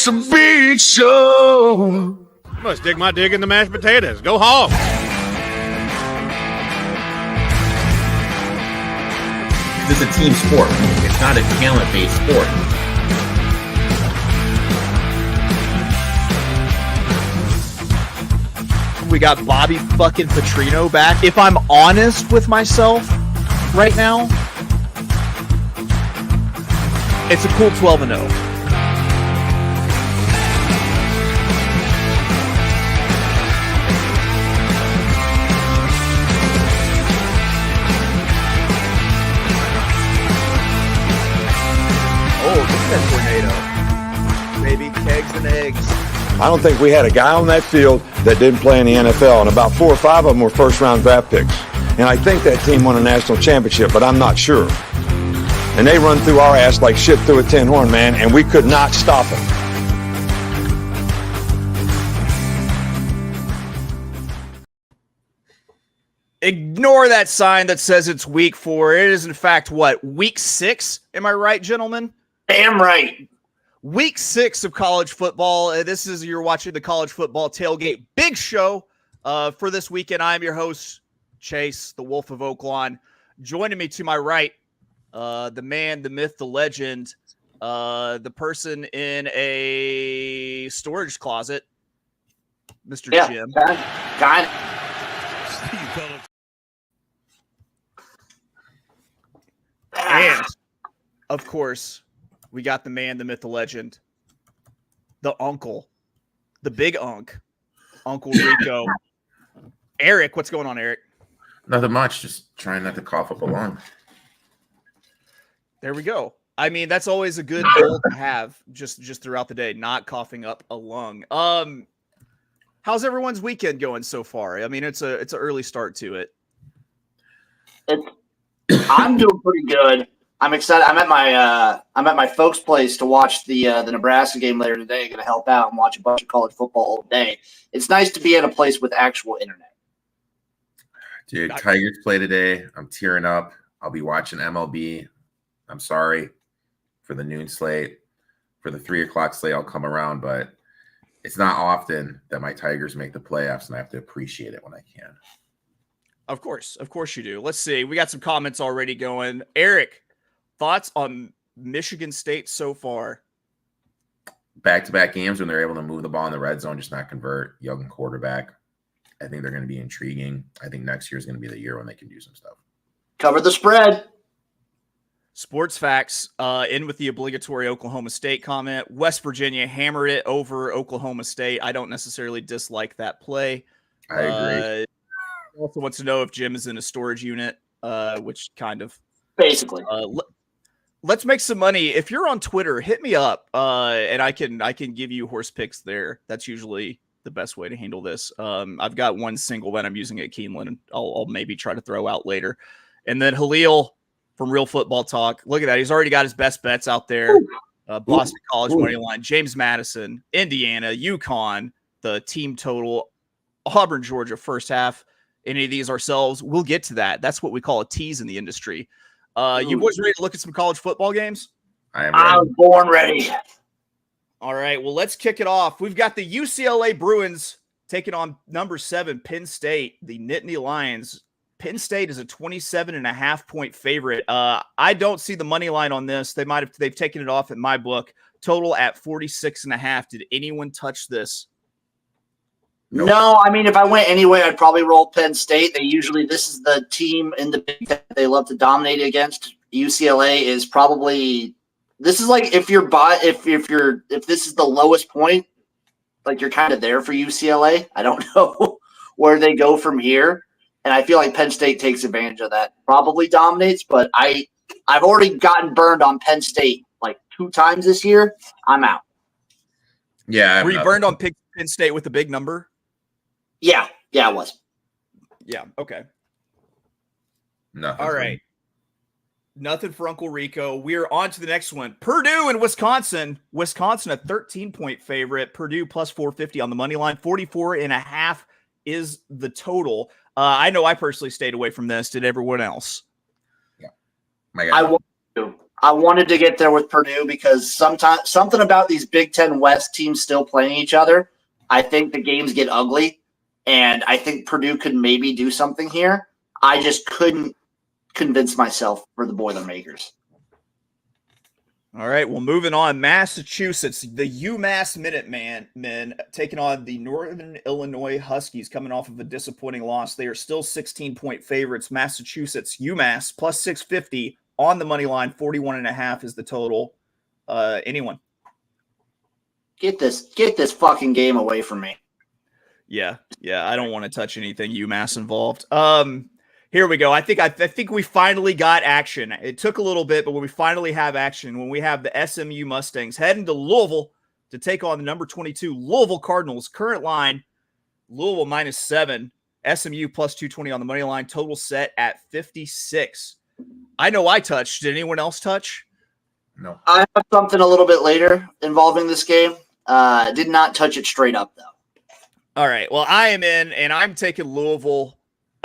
It's a big show. I must dig my dig in the mashed potatoes. Go hog. It's a team sport. It's not a talent-based sport. We got Bobby fucking Petrino back. If I'm honest with myself right now, it's a cool 12-0. Oh, look at that tornado. Baby, kegs and eggs. I don't think we had a guy on that field that didn't play in the NFL, and about 4 or 5 of them were first-round draft picks. And I think that team won a national championship, but I'm not sure. And they run through our ass like shit through a tin horn, man, and we could not stop them. Ignore that sign that says it's week 4. It is, in fact, what, week 6? Am I right, gentlemen? Damn right. Week 6 of college football. This is, you're watching the College Football Tailgate Big Show for this weekend. I'm your host, Chase, the Wolf of Oaklawn. Joining me to my right, the man, the myth, the legend, the person in a storage closet, Mr. Jim. Got it. And, of course, we got the man, the myth, the legend, the uncle, the big unk, Uncle Rico. Erik, what's going on, Erik? Nothing much. Just trying not to cough up a lung. There we go. I mean, that's always a good goal to have just throughout the day, not coughing up a lung. How's everyone's weekend going so far? I mean, it's an early start to it. I'm doing pretty good. I'm excited. I'm at my folks' place to watch the Nebraska game later today. Going to help out and watch a bunch of college football all day. It's nice to be in a place with actual internet. Dude, Tigers play today. I'm tearing up. I'll be watching MLB. I'm sorry for the noon slate. For the 3 o'clock slate, I'll come around, but it's not often that my Tigers make the playoffs, and I have to appreciate it when I can. Of course you do. Let's see. We got some comments already going. Erik, thoughts on Michigan State so far? Back-to-back games when they're able to move the ball in the red zone, just not convert. Young quarterback. I think they're going to be intriguing. I think next year is going to be the year when they can do some stuff. Cover the spread. Sports facts, in with the obligatory Oklahoma State comment. West Virginia hammered it over Oklahoma State. I don't necessarily dislike that play. I agree. Also wants to know if Jim is in a storage unit, which kind of basically. Let's make some money. If you're on Twitter, hit me up, and I can give you horse picks there. That's usually the best way to handle this. I've got one single that I'm using at Keeneland, and I'll maybe try to throw out later. And then Halil from Real Football Talk. Look at that. He's already got his best bets out there. Boston College money line, James Madison, Indiana, UConn, the team total, Auburn, Georgia, first half. Any of these ourselves, we'll get to that. That's what we call a tease in the industry. You boys ready to look at some college football games? I was born ready. All right, well, let's kick it off. We've got the UCLA Bruins taking on number 7, Penn State, the Nittany Lions. Penn State is a 27.5-point favorite. I don't see the money line on this. They've taken it off in my book. Total at 46.5. Did anyone touch this? Nope. No, I mean, if I went anyway, I'd probably roll Penn State. This is the team in the Big Ten they love to dominate against. UCLA is probably, this is like if this is the lowest point, like you're kind of there for UCLA. I don't know where they go from here. And I feel like Penn State takes advantage of that. Probably dominates, but I've already gotten burned on Penn State like 2 times this year. I'm out. Yeah. Were you burned on Penn State with a big number? Yeah, I was. Yeah, okay. Nothing. All right. Nothing for Uncle Rico. We're on to the next one. Purdue and Wisconsin. Wisconsin, a 13-point favorite. Purdue plus 450 on the money line. 44.5 is the total. I know I personally stayed away from this. Did everyone else? Yeah. I want to. I wanted to get there with Purdue because sometimes something about these Big Ten West teams still playing each other. I think the games get ugly, and I think Purdue could maybe do something here. I just couldn't convince myself for the Boilermakers. All right, well, moving on. Massachusetts, the UMass Minutemen taking on the Northern Illinois Huskies coming off of a disappointing loss. They are still 16-point favorites. Massachusetts, UMass, plus 650 on the money line. 41.5 is the total. Anyone? Get this fucking game away from me. Yeah, I don't want to touch anything UMass involved. Here we go. I think we finally got action. It took a little bit, but when we finally have action, when we have the SMU Mustangs heading to Louisville to take on the number 22 Louisville Cardinals. Current line, Louisville -7, SMU plus 220 on the money line. Total set at 56. I know I touched. Did anyone else touch? No. I have something a little bit later involving this game. Did not touch it straight up, though. All right. Well, I am in, and I'm taking Louisville.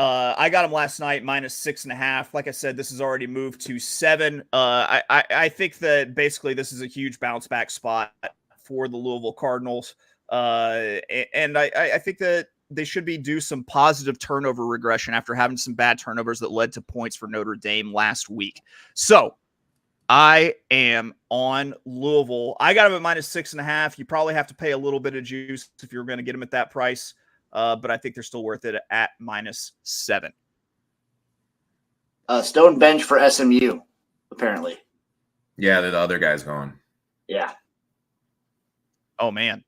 I got them last night -6.5. Like I said, this has already moved to 7. I think that basically this is a huge bounce back spot for the Louisville Cardinals. And I think that they should be due some positive turnover regression after having some bad turnovers that led to points for Notre Dame last week. So I am on Louisville. I got them at -6.5. You probably have to pay a little bit of juice if you're going to get them at that price. But I think they're still worth it at -7. Stone bench for SMU, apparently. Yeah, the other guy's gone. Yeah. Oh, man.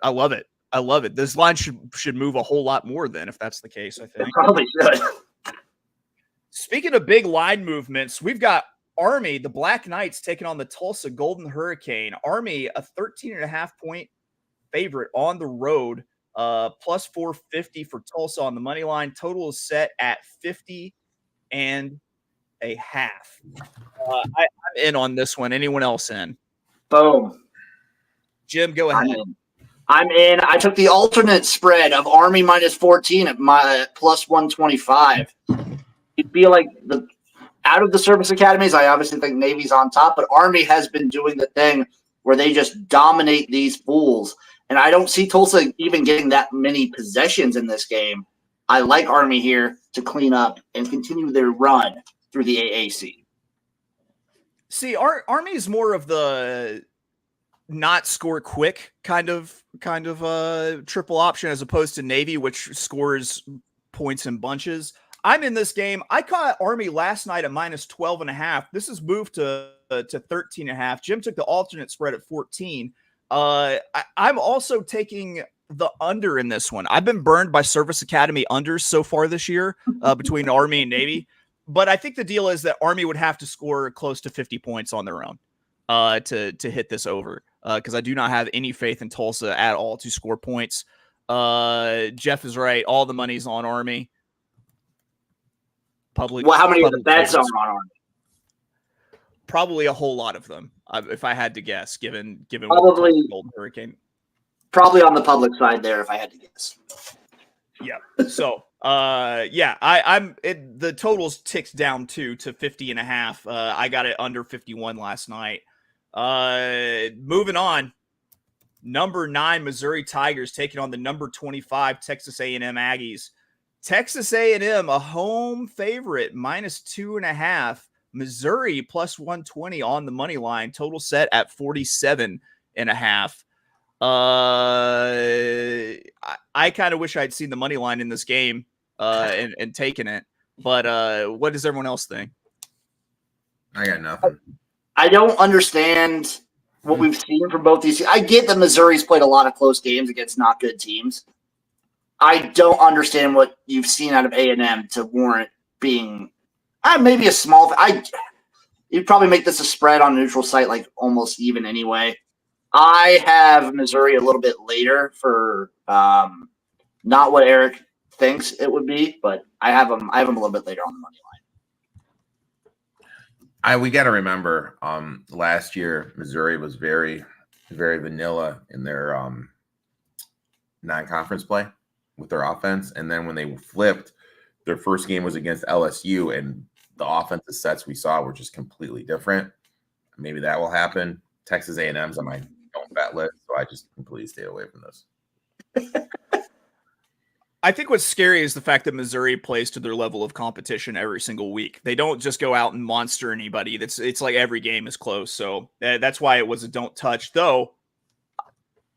I love it. This line should move a whole lot more then if that's the case, I think. It probably should. Speaking of big line movements, we've got Army, the Black Knights, taking on the Tulsa Golden Hurricane. Army, a 13.5-point favorite on the road. Plus 450 for Tulsa on the money line. Total is set at 50.5. I'm in on this one. Anyone else in? Boom. Jim, go ahead. I'm in. I took the alternate spread of Army -14 at my plus 125. You'd feel like out of the service academies, I obviously think Navy's on top, but Army has been doing the thing where they just dominate these fools. And I don't see Tulsa even getting that many possessions in this game. I like Army here to clean up and continue their run through the AAC. See, Army is more of the not score quick kind of triple option as opposed to Navy, which scores points in bunches. I'm in this game. I caught Army last night at -12.5. This has moved to 13.5. Jim took the alternate spread at 14. I'm also taking the under in this one. I've been burned by Service Academy unders so far this year between Army and Navy. But I think the deal is that Army would have to score close to 50 points on their own to hit this over because I do not have any faith in Tulsa at all to score points. Jeff is right. All the money's on Army. Well, how many of the bets are on Army? Probably a whole lot of them, if I had to guess, given probably Golden Hurricane. Probably on the public side there, if I had to guess. Yeah. So, the totals ticked down to 50.5. I got it under 51 last night. Moving on. Number 9 Missouri Tigers taking on the number 25 Texas A&M Aggies. Texas A&M, a home favorite, -2.5. Missouri plus 120 on the money line. Total set at 47.5. I kind of wish I'd seen the money line in this game and taken it. But what does everyone else think? I got nothing. I don't understand what we've seen from both these. I get that Missouri's played a lot of close games against not good teams. I don't understand what you've seen out of A&M to warrant being maybe a small. You'd probably make this a spread on a neutral site, like almost even anyway. I have Missouri a little bit later for not what Erik thinks it would be, but I have them a little bit later on the money line. We got to remember, last year Missouri was very, very vanilla in their non-conference play with their offense, and then when they flipped, their first game was against LSU, and the offensive sets we saw were just completely different. Maybe that will happen. Texas A&M's on my don't bet list, so I just completely stay away from this. I think what's scary is the fact that Missouri plays to their level of competition every single week. They don't just go out and monster anybody. It's like every game is close. So that's why it was a don't touch. Though,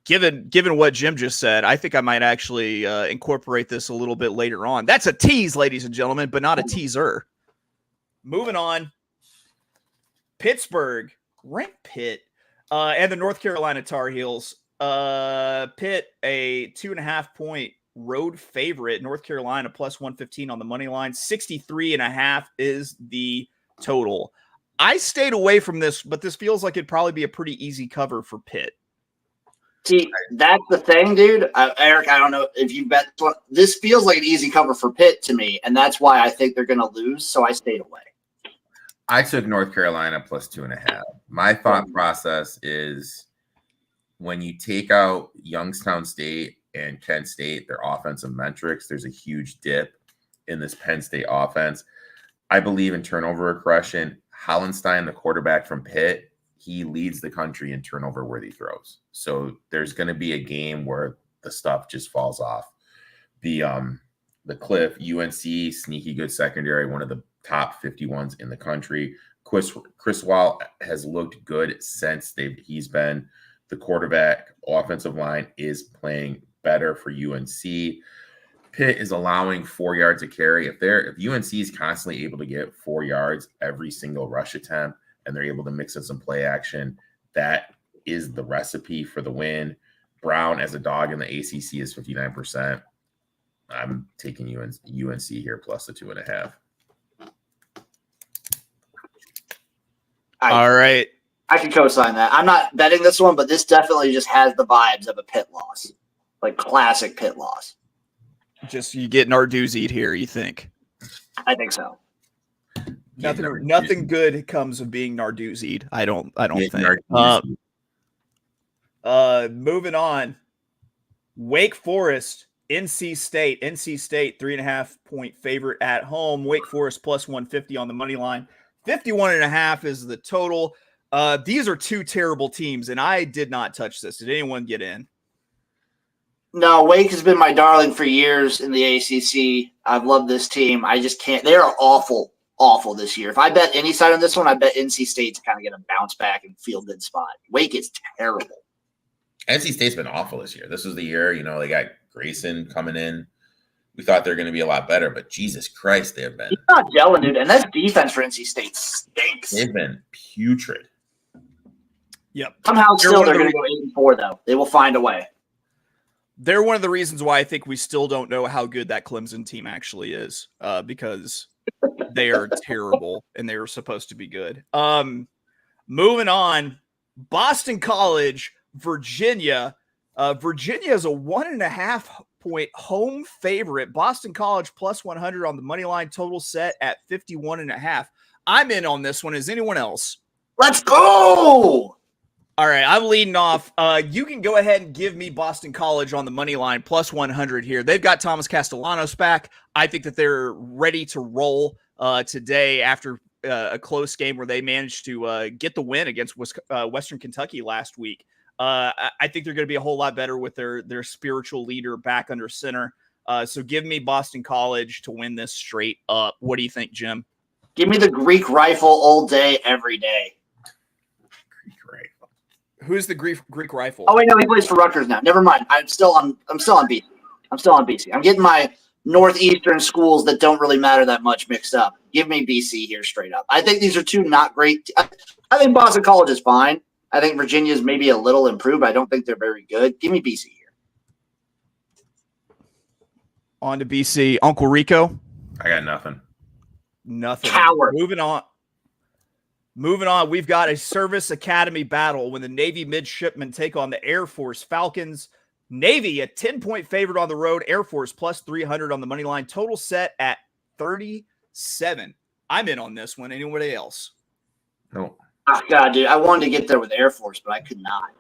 given what Jim just said, I think I might actually incorporate this a little bit later on. That's a tease, ladies and gentlemen, but not a teaser. Moving on. Pittsburgh, ranked Pitt, and the North Carolina Tar Heels. Pitt, a 2.5-point road favorite. North Carolina plus 115 on the money line. 63.5 is the total. I stayed away from this, but this feels like it'd probably be a pretty easy cover for Pitt. See, that's the thing, dude. Erik, I don't know if you bet. This feels like an easy cover for Pitt to me, and that's why I think they're going to lose, so I stayed away. I took North Carolina plus 2.5. My thought process is when you take out Youngstown State and Kent State, their offensive metrics, there's a huge dip in this Penn State offense. I believe in turnover aggression. Hollenstein, the quarterback from Pitt, he leads the country in turnover-worthy throws. So there's going to be a game where the stuff just falls off the cliff. UNC, sneaky good secondary, one of the top 51s in the country. Chris Wall has looked good since he's been the quarterback. Offensive line is playing better for UNC. Pitt is allowing 4 yards a carry. If UNC is constantly able to get 4 yards every single rush attempt, and they're able to mix in some play action, that is the recipe for the win. Brown as a dog in the ACC is 59%. I'm taking UNC here plus the 2.5. All right. I can co-sign that. I'm not betting this one, but this definitely just has the vibes of a Pitt loss. Like classic Pitt loss. Just you get Narduzzi'd here, you think? I think so. Nothing good comes of being Narduzzi'd. I don't think. Moving on. Wake Forest, NC State. NC State 3.5-point favorite at home. Wake Forest plus 150 on the money line. 51.5 is the total. These are two terrible teams, and I did not touch this. Did anyone get in? No, Wake has been my darling for years in the ACC. I've loved this team. I just can't. They are awful this year. If I bet any side on this one, I bet NC State to kind of get a bounce back and feel good spot. Wake is terrible. NC State's been awful this year. This was the year, they got Grayson coming in. We thought they were going to be a lot better, but Jesus Christ, they have been. He's not gelling, dude. And that defense for NC State stinks. They've been putrid. Yep. Somehow still they're going to go 8-4, though. They will find a way. They're one of the reasons why I think we still don't know how good that Clemson team actually is, because they are terrible and they were supposed to be good. Moving on, Boston College, Virginia. Virginia is a 1.5-point home favorite. Boston College plus 100 on the money line. Total set at 51.5. I'm in on this one. Is anyone else? Let's go! All right, I'm leading off. You can go ahead and give me Boston College on the money line, plus 100 here. They've got Thomas Castellanos back. I think that they're ready to roll today after a close game where they managed to get the win against Western Kentucky last week. I think they're going to be a whole lot better with their spiritual leader back under center. So give me Boston College to win this straight up. What do you think, Jim? Give me the Greek rifle all day, every day. Who's the Greek rifle? Oh wait, no, he plays for Rutgers now. Never mind. I'm still on BC. I'm getting my Northeastern schools that don't really matter that much mixed up. Give me BC here straight up. I think these are two not great. I think Boston College is fine. I think Virginia is maybe a little improved. I don't think they're very good. Give me BC here. On to BC. Uncle Rico? I got nothing. Nothing. Coward. Moving on, we've got a service academy battle when the Navy midshipmen take on the Air Force Falcons. Navy, a 10-point favorite on the road. Air Force plus 300 on the money line. Total set at 37. I'm in on this one. Anybody else? No. Oh, God, dude. I wanted to get there with Air Force, but I could not.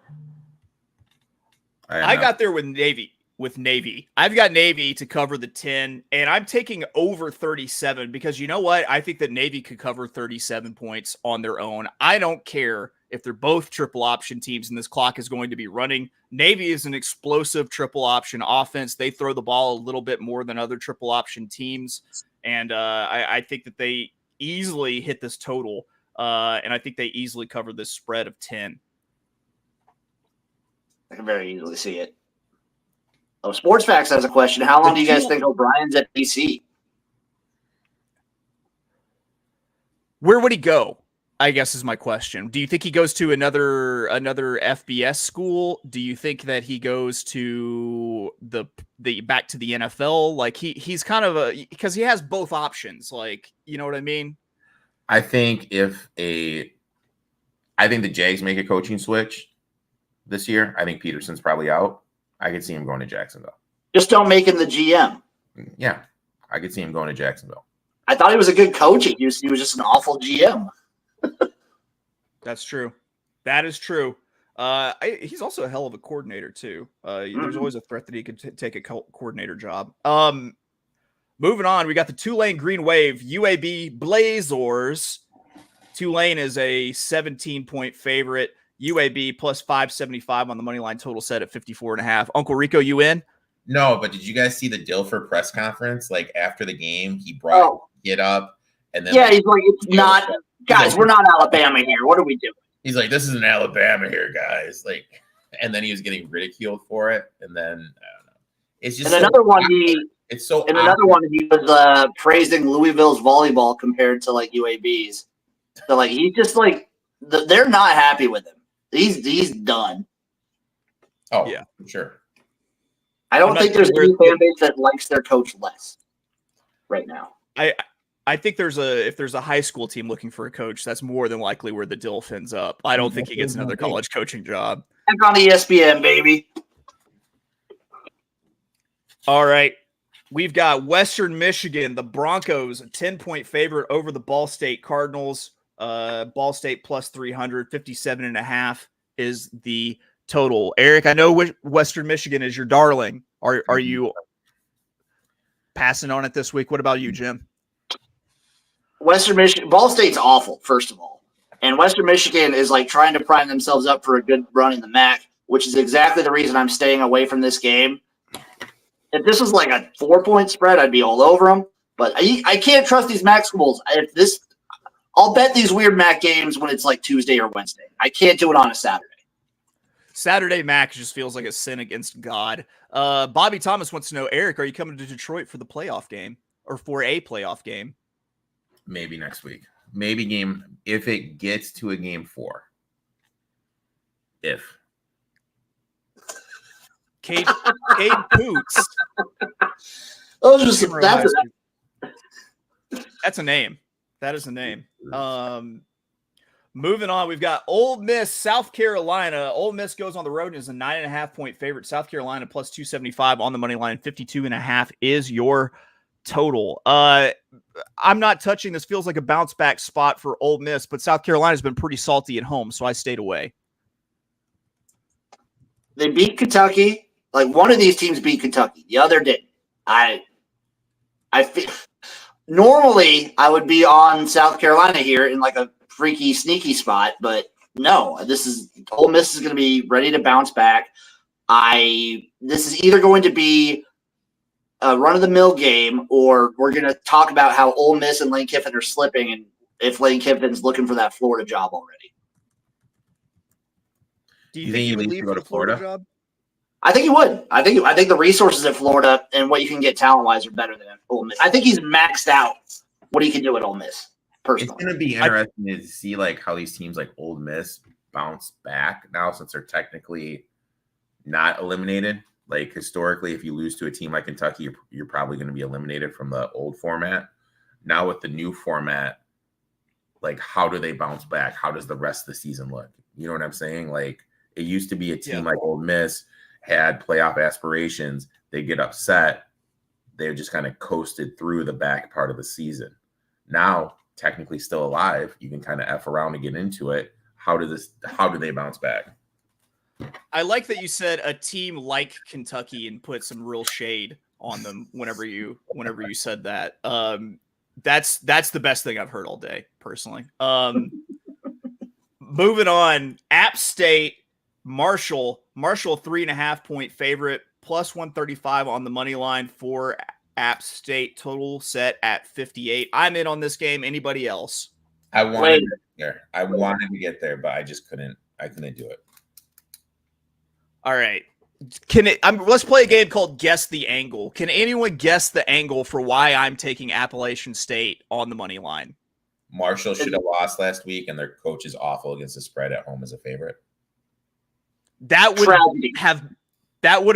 I got there with Navy. with Navy. I've got Navy to cover the 10, and I'm taking over 37 because you know what? I think that Navy could cover 37 points on their own. I don't care if they're both triple option teams and this clock is going to be running. Navy is an explosive triple option offense. They throw the ball a little bit more than other triple option teams, and I think that they easily hit this total, and I think they easily cover this spread of 10. I can very easily see it. Oh, Sports Facts has a question. How long do you guys think O'Brien's at BC? Where would he go? I guess is my question. Do you think he goes to another FBS school? Do you think that he goes to the back to the NFL? Like he's kind of because he has both options. Like, you know what I mean? I think the Jags make a coaching switch this year. I think Peterson's probably out. I could see him going to Jacksonville. Just don't make him the GM. Yeah, I could see him going to Jacksonville. I thought he was a good coach. He was just an awful GM. That's true. That is true. He's also a hell of a coordinator too. There's always a threat that he could take a coordinator job. Moving on, we got the Tulane Green Wave UAB Blazers. Tulane is a 17-point favorite. UAB plus 575 on the money line, total set at 54.5. Uncle Rico, you in? No, but did you guys see the Dilfer press conference? Like after the game, he brought it up, and then he's like, "It's not, guys. We're not Alabama here. What are we doing?" He's like, "This isn't Alabama here, guys." Like, and then he was getting ridiculed for it, and then I don't know. It's just another one. Another one he was praising Louisville's volleyball compared to like UAB's. So like he's just like they're not happy with him. He's done. Oh yeah, sure. I don't think there's any fan base that likes their coach less right now. I think if there's a high school team looking for a coach, that's more than likely where the Dilf ends up. I don't think he gets another college coaching job. Back on ESPN, baby. All right. We've got Western Michigan, the Broncos, a 10-point favorite over the Ball State Cardinals. Ball State plus 300, 57.5 is the total. Erik, I know Western Michigan is your darling. Are you passing on it this week? What about you, Jim? Western Michigan, Ball State's awful, first of all. And Western Michigan is like trying to prime themselves up for a good run in the MAC, which is exactly the reason I'm staying away from this game. If this was like a 4-point spread, I'd be all over them. But I can't trust these MAC schools. I'll bet these weird MAC games when it's like Tuesday or Wednesday. I can't do it on a Saturday. Saturday MAC just feels like a sin against God. Bobby Thomas wants to know, Erik, are you coming to Detroit for the playoff game or for a playoff game? Maybe next week. Maybe if it gets to a game 4. If. Cade Poots. That's a name. That is a name. Moving on, we've got Ole Miss, South Carolina. Ole Miss goes on the road and is a 9.5-point favorite. South Carolina plus 275 on the money line. 52.5 is your total. I'm not touching this. Feels like a bounce back spot for Ole Miss, but South Carolina's been pretty salty at home, so I stayed away. They beat Kentucky. Like one of these teams beat Kentucky. The other didn't. I feel normally I would be on South Carolina here in like a freaky sneaky spot, but no, Ole Miss is going to be ready to bounce back. This is either going to be a run-of-the-mill game, or we're going to talk about how Ole Miss and Lane Kiffin are slipping, and if Lane Kiffin's looking for that Florida job already. Do you think he would leave for the Florida job? I think he would. I think the resources at Florida and what you can get talent-wise are better than Ole Miss. I think he's maxed out what he can do at Ole Miss. Personally, it's going to be interesting to see like how these teams like Ole Miss bounce back now, since they're technically not eliminated. Like historically, if you lose to a team like Kentucky, you're probably going to be eliminated from the old format. Now with the new format, like how do they bounce back? How does the rest of the season look? You know what I'm saying? Like it used to be a team like Ole Miss had playoff aspirations. They get upset. They just kind of coasted through the back part of the season. Now, technically still alive, you can kind of F around and get into it. How do they bounce back? I like that you said a team like Kentucky and put some real shade on them whenever you said that. That's the best thing I've heard all day, personally. Moving on, App State, Marshall 3.5 point favorite, plus 135 on the money line for App State. Total set at 58. I'm in on this game. Anybody else? I wanted to get there. I wanted to get there, but I just couldn't. I couldn't do it. All right. Let's play a game called Guess the Angle. Can anyone guess the angle for why I'm taking Appalachian State on the money line? Marshall should have lost last week, and their coach is awful against the spread at home as a favorite. That would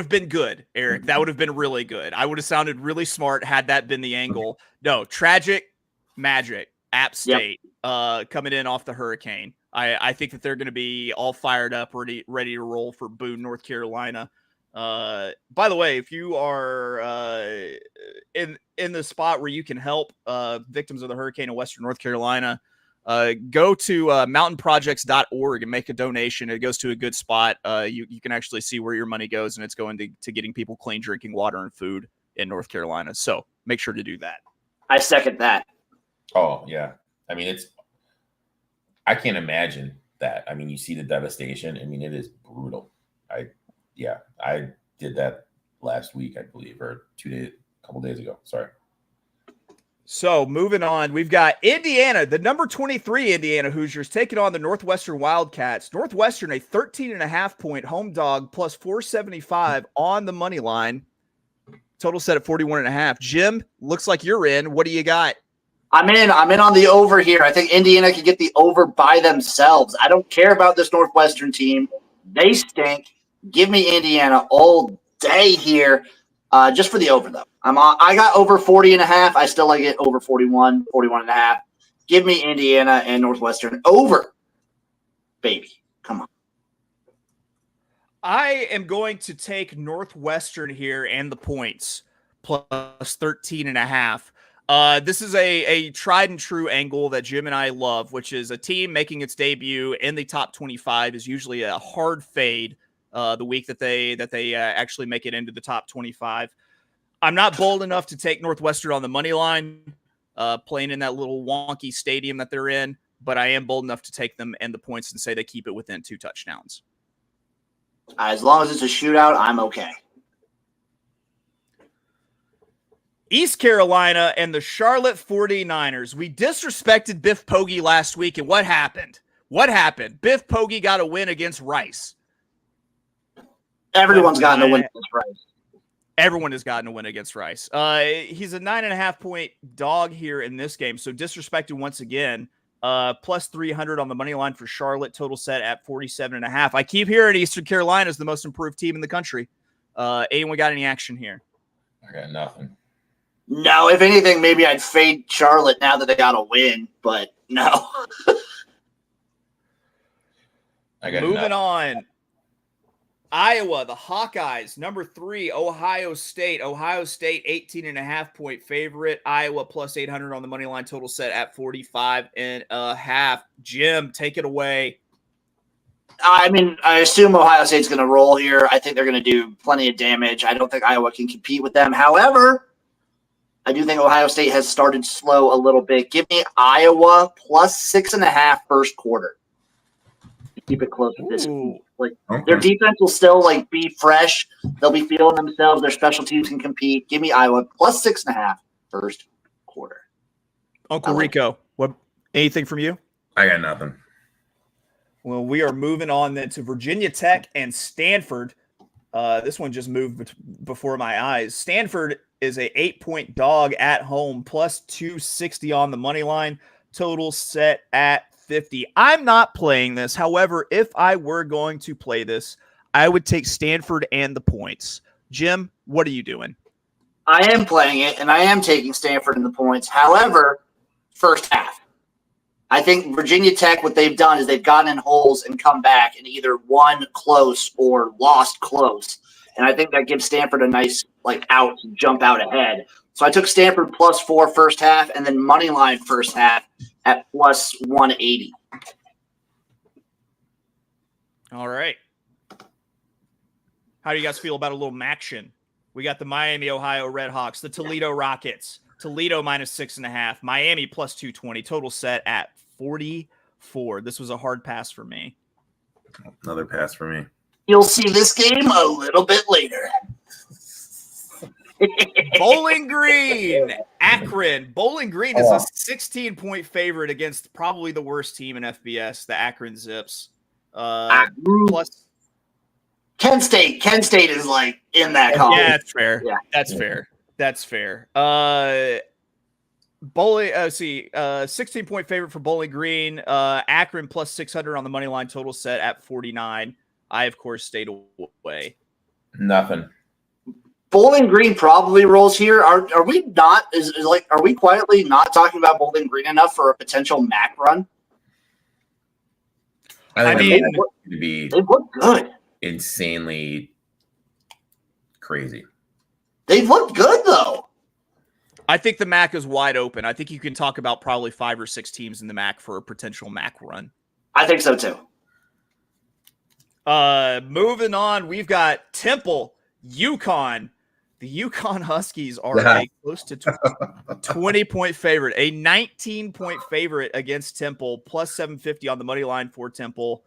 have been good, Erik. That would have been really good. I would have sounded really smart had that been the angle. No, tragic magic. App State coming in off the hurricane. I think that they're going to be all fired up, ready to roll for Boone, North Carolina. By the way, if you are in the spot where you can help victims of the hurricane in Western North Carolina, go to mountainprojects.org and make a donation. It goes to a good spot. You can actually see where your money goes, and it's going to getting people clean drinking water and food in North Carolina. So make sure to do that. I second that. Oh, yeah. I mean, I can't imagine that. I mean, you see the devastation. I mean, it is brutal. I did that last week, I believe, or a couple days ago. Sorry. So moving on, we've got Indiana, the number 23 Indiana Hoosiers taking on the Northwestern Wildcats. Northwestern, a 13.5 point home dog, plus 475 on the money line. Total set at 41.5. Jim, looks like you're in. What do you got? I'm in on the over here. I think Indiana can get the over by themselves. I don't care about this Northwestern team. They stink. Give me Indiana all day here, just for the over, though. I got over 40.5. I still like it over 41.5. Give me Indiana and Northwestern over, baby. Come on. I am going to take Northwestern here and the points, plus 13.5. This is a tried and true angle that Jim and I love, which is a team making its debut in the top 25 is usually a hard fade the week that they actually make it into the top 25. I'm not bold enough to take Northwestern on the money line, playing in that little wonky stadium that they're in, but I am bold enough to take them and the points and say they keep it within 2 touchdowns. As long as it's a shootout, I'm okay. East Carolina and the Charlotte 49ers. We disrespected Biff Poggi last week, and what happened? Biff Poggi got a win against Rice. Everyone's gotten a win against Rice. Everyone has gotten a win against Rice. He's a 9.5 point dog here in this game, so disrespected once again. Plus 300 on the money line for Charlotte. Total set at 47.5. I keep hearing Eastern Carolina is the most improved team in the country. Anyone got any action here? I got nothing. No, if anything, maybe I'd fade Charlotte now that they got a win, but no. Moving on. Iowa, the Hawkeyes, number 3, Ohio State. Ohio State, 18.5 point favorite. Iowa plus 800 on the money line. Total set at 45.5. Jim, take it away. I mean, I assume Ohio State's going to roll here. I think they're going to do plenty of damage. I don't think Iowa can compete with them. However, I do think Ohio State has started slow a little bit. Give me Iowa plus 6.5 first quarter. Keep it close with this. Their defense will still be fresh. They'll be feeling themselves. Their special teams can compete. Give me Iowa plus 6.5 first quarter. Uncle Rico, what? Anything from you? I got nothing. Well, we are moving on then to Virginia Tech and Stanford. This one just moved before my eyes. Stanford is a 8-point dog at home, plus 260 on the money line. Total set at 50. I'm not playing this. However, if I were going to play this, I would take Stanford and the points. Jim, what are you doing? I am playing it, and I am taking Stanford and the points. However, first half. I think Virginia Tech, what they've done is they've gotten in holes and come back and either won close or lost close. And I think that gives Stanford a nice out to jump out ahead. So I took Stanford plus 4 first half and then money line first half at plus 180. All right. How do you guys feel about a little action? We got the Miami, Ohio Redhawks, the Toledo Rockets, Toledo -6.5, Miami +220, total set at 44. This was a hard pass for me. Another pass for me. You'll see this game a little bit later. Bowling Green, Akron. Bowling Green is a 16-point favorite against probably the worst team in FBS, the Akron Zips. Plus, Kent State is like in that column. yeah, that's fair. Yeah. That's fair. Bowling, 16-point favorite for Bowling Green. Akron +600 on the money line, total set at 49. I, of course, stayed away. Nothing. Bowling Green probably rolls here. Are we not? Are we quietly not talking about Bowling Green enough for a potential MAC run? I mean, they look good. Insanely crazy. They look good though. I think the MAC is wide open. I think you can talk about probably 5 or 6 teams in the MAC for a potential MAC run. I think so too. Moving on, we've got Temple, UConn. The UConn Huskies are a close to 20-point favorite, a 19-point favorite against Temple, +750 on the money line for Temple.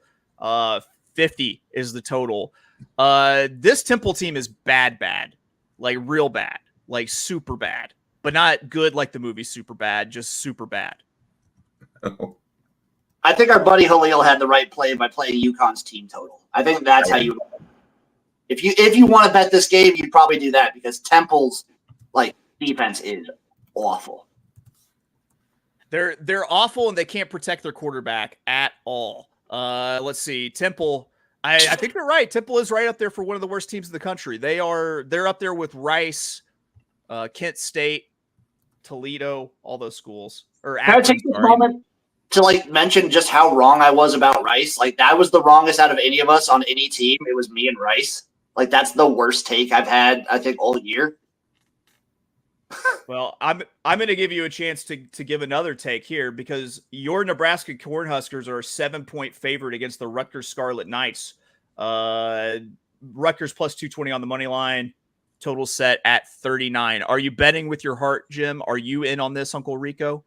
50 is the total. This Temple team is bad, like real bad, like super bad, but not good like the movie Super Bad, just super bad. I think our buddy Halil had the right play by playing UConn's team total. I think that's how you. If you want to bet this game, you'd probably do that because Temple's defense is awful. They're awful and they can't protect their quarterback at all. Let's see, Temple. I think they're right. Temple is right up there for one of the worst teams in the country. They're up there with Rice, Kent State, Toledo, all those schools. Can I take this moment to mention just how wrong I was about Rice? That was the wrongest out of any of us on any team. It was me and Rice. That's the worst take I've had, I think, all year. Well, I'm going to give you a chance to give another take here because your Nebraska Cornhuskers are a 7-point favorite against the Rutgers Scarlet Knights. Rutgers +220 on the money line, total set at 39. Are you betting with your heart, Jim? Are you in on this, Uncle Rico?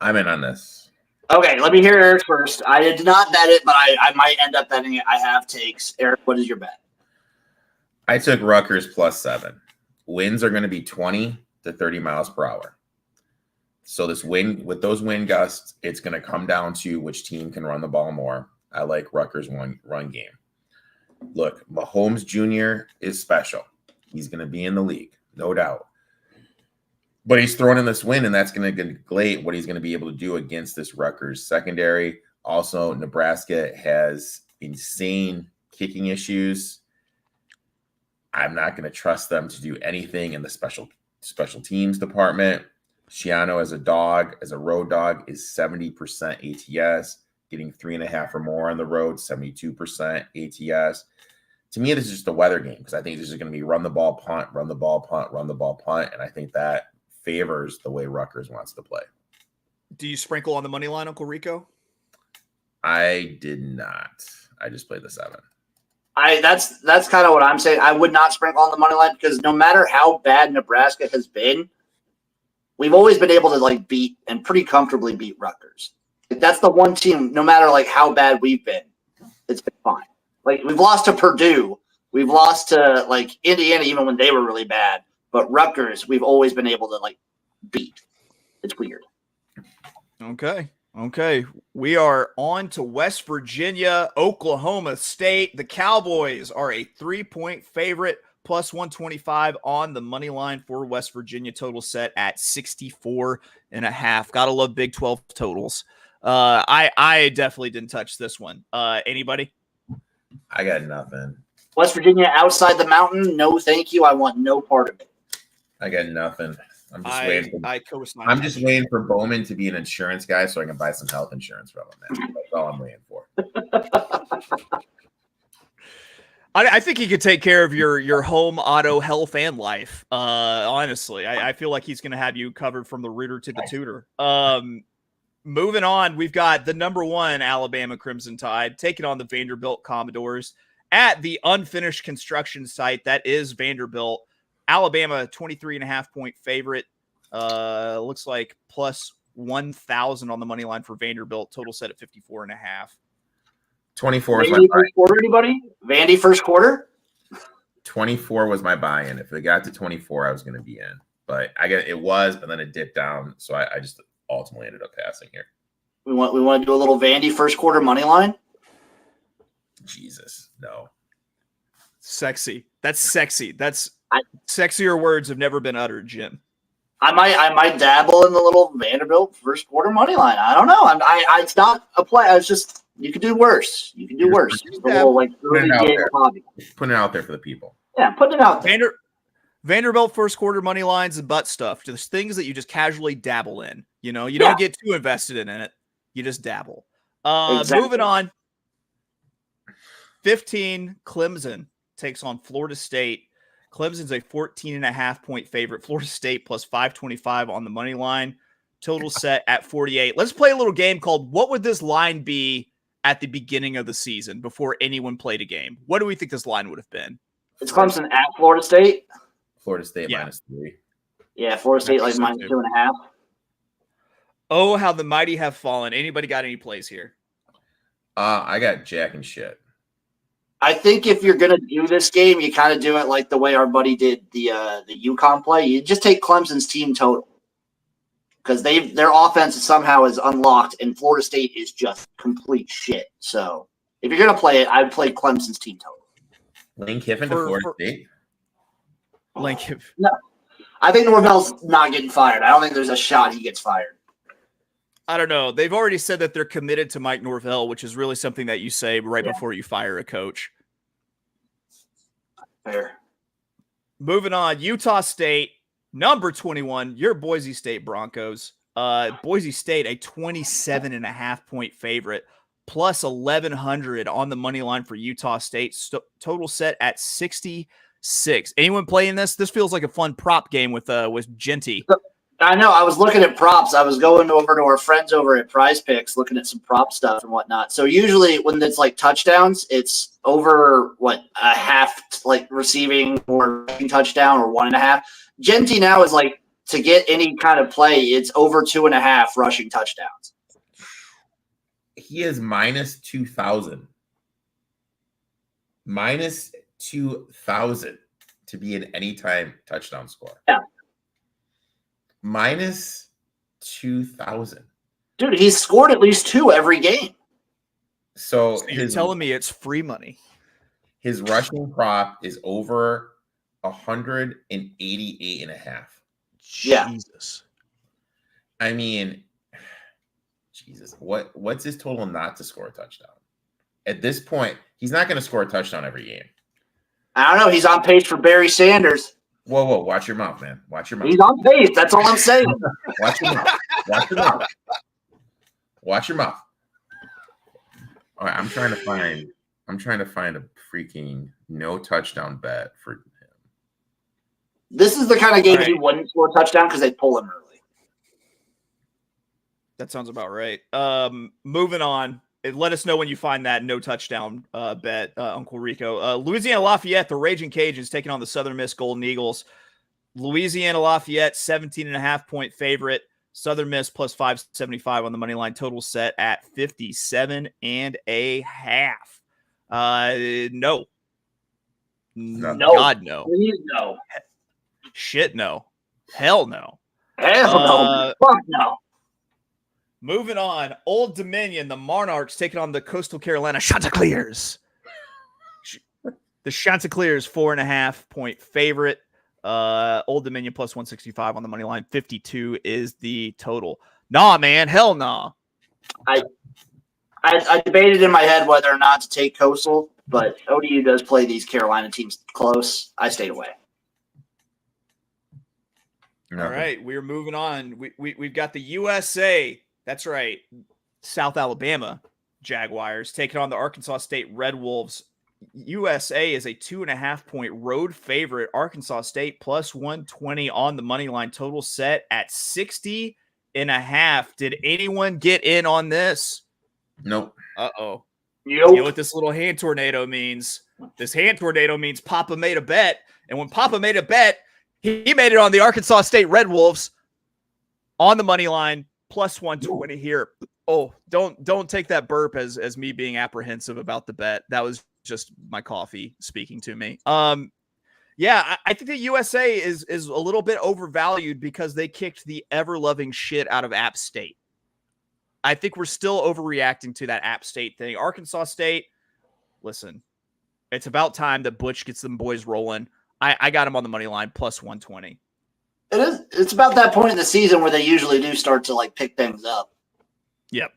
I'm in on this. Okay, let me hear Eric first. I did not bet it, but I might end up betting it. I have takes. Eric, what is your bet? I took Rutgers +7. Winds are going to be 20 to 30 miles per hour. So with those wind gusts, it's going to come down to which team can run the ball more. I like Rutgers' run game. Look, Mahomes Jr. is special. He's going to be in the league, no doubt. But he's thrown in this wind, and that's going to negate what he's going to be able to do against this Rutgers secondary. Also, Nebraska has insane kicking issues. I'm not going to trust them to do anything in the special teams department. Shiano as a road dog, is 70% ATS, getting 3.5 or more on the road, 72% ATS. To me, this is just a weather game because I think this is going to be run the ball, punt, run the ball, punt, run the ball, punt, and I think that favors the way Rutgers wants to play. Do you sprinkle on the money line, Uncle Rico? I did not. I just played the 7. That's kind of what I'm saying. I would not sprinkle on the money line because no matter how bad Nebraska has been, we've always been able to beat and pretty comfortably beat Rutgers. That's the one team, no matter how bad we've been, it's been fine. We've lost to Purdue, we've lost to Indiana even when they were really bad, but Rutgers we've always been able to beat. It's weird. Okay. We are on to West Virginia, Oklahoma State. The Cowboys are a 3-point favorite, +125 on the money line for West Virginia, total set at 64.5. Gotta love Big 12 totals. I definitely didn't touch this one. Anybody? I got nothing. West Virginia outside the mountain, no thank you. I want no part of it. I got nothing. I'm just waiting. I'm just waiting for Bowman to be an insurance guy so I can buy some health insurance from him. That's all I'm waiting for. I think he could take care of your home, auto, health, and life. Honestly, I feel like he's going to have you covered from the rooter to the tutor. Moving on, we've got the #1 Alabama Crimson Tide taking on the Vanderbilt Commodores at the unfinished construction site that is Vanderbilt. Alabama, 23.5-point favorite. Looks like plus 1,000 on the money line for Vanderbilt. Total set at 54.5. 24 was my Vandy first quarter, anybody? Vandy first quarter? 24 was my buy-in. If it got to 24, I was going to be in. But but then it dipped down. So I just ultimately ended up passing here. We want to do a little Vandy first quarter money line? Jesus, no. Sexy. That's sexy. Sexier words have never been uttered, Jim. I might dabble in the little Vanderbilt first quarter money line. I don't know. It's not a play. I was just, you could do worse. You can do worse. Just a little like early game hobby. Putting it out there for the people. Yeah, putting it out there. Vanderbilt first quarter money lines and butt stuff. Just things that you just casually dabble in. You don't get too invested in it. You just dabble. Exactly. Moving on. 15, Clemson takes on Florida State. Clemson's a 14.5-point favorite. Florida State plus 525 on the money line. Total set at 48. Let's play a little game called What Would This Line Be at the beginning of the season before anyone played a game? What do we think this line would have been? It's Clemson at Florida State. Florida State -3. Yeah, Florida State like -2.5. Oh, how the mighty have fallen. Anybody got any plays here? I got jack and shit. I think if you're going to do this game, you kind of do it like the way our buddy did the UConn play. You just take Clemson's team total because their offense somehow is unlocked, and Florida State is just complete shit. So if you're going to play it, I'd play Clemson's team total. Lane Kiffin to Florida State? Lane Kiffin. No. I think Norvell's not getting fired. I don't think there's a shot he gets fired. I don't know. They've already said that they're committed to Mike Norvell, which is really something that you say right before you fire a coach. Fair. Moving on, Utah State, number 21, your Boise State Broncos. Boise State, a 27.5-point favorite, plus 1,100 on the money line for Utah State. Total set at 66. Anyone playing this? This feels like a fun prop game with Genty. I know. I was looking at props. I was going over to our friends over at Prize Picks, looking at some prop stuff and whatnot. So usually when it's like touchdowns, it's over a half, like receiving or touchdown or 1.5. Genty now is like to get any kind of play, it's over 2.5 rushing touchdowns. He is -2,000. -2,000 to be an anytime touchdown score. Yeah. -2,000. Dude, he's scored at least 2 every game. So you're telling me it's free money. His rushing prop is over 188.5. Yeah. Jesus. I mean, Jesus. What's his total not to score a touchdown? At this point, he's not going to score a touchdown every game. I don't know. He's on pace for Barry Sanders. Whoa. Watch your mouth, man. Watch your mouth. He's on pace. That's all I'm saying. Watch your mouth. Watch your mouth. Watch your mouth. All right, I'm trying to find a freaking no touchdown bet for him. This is the kind of game he wouldn't score a touchdown because they pull him early. That sounds about right. Moving on. Let us know when you find that no touchdown bet, Uncle Rico. Louisiana Lafayette, the Raging Cajuns, taking on the Southern Miss Golden Eagles. Louisiana Lafayette, 17.5-point favorite. Southern Miss plus 575 on the money line. Total set at 57.5. No. God, no. Please no. Shit, no. Hell no. Hell no. Fuck no. Moving on, Old Dominion, the Monarchs taking on the Coastal Carolina Chanticleers. The Chanticleers, 4.5-point favorite. Old Dominion plus 165 on the money line. 52 is the total. Nah, man, hell nah. I debated in my head whether or not to take Coastal, but ODU does play these Carolina teams close. I stayed away. All right, we're moving on. We've got the USA. That's right. South Alabama Jaguars taking on the Arkansas State Red Wolves. USA is a 2.5-point road favorite. Arkansas State plus 120 on the money line. Total set at 60.5. Did anyone get in on this? Nope. Uh-oh. Nope. You know what this little hand tornado means? This hand tornado means Papa made a bet. And when Papa made a bet, he made it on the Arkansas State Red Wolves on the money line, plus 120 here. Oh, don't take that burp as me being apprehensive about the bet. That was just my coffee speaking to me. Yeah, I think the USA is a little bit overvalued because they kicked the ever-loving shit out of App State. I think we're still overreacting to that App State thing. Arkansas State, listen, it's about time that Butch gets them boys rolling. I got him on the money line, plus 120. It is. It's about that point in the season where they usually do start to like pick things up. Yep.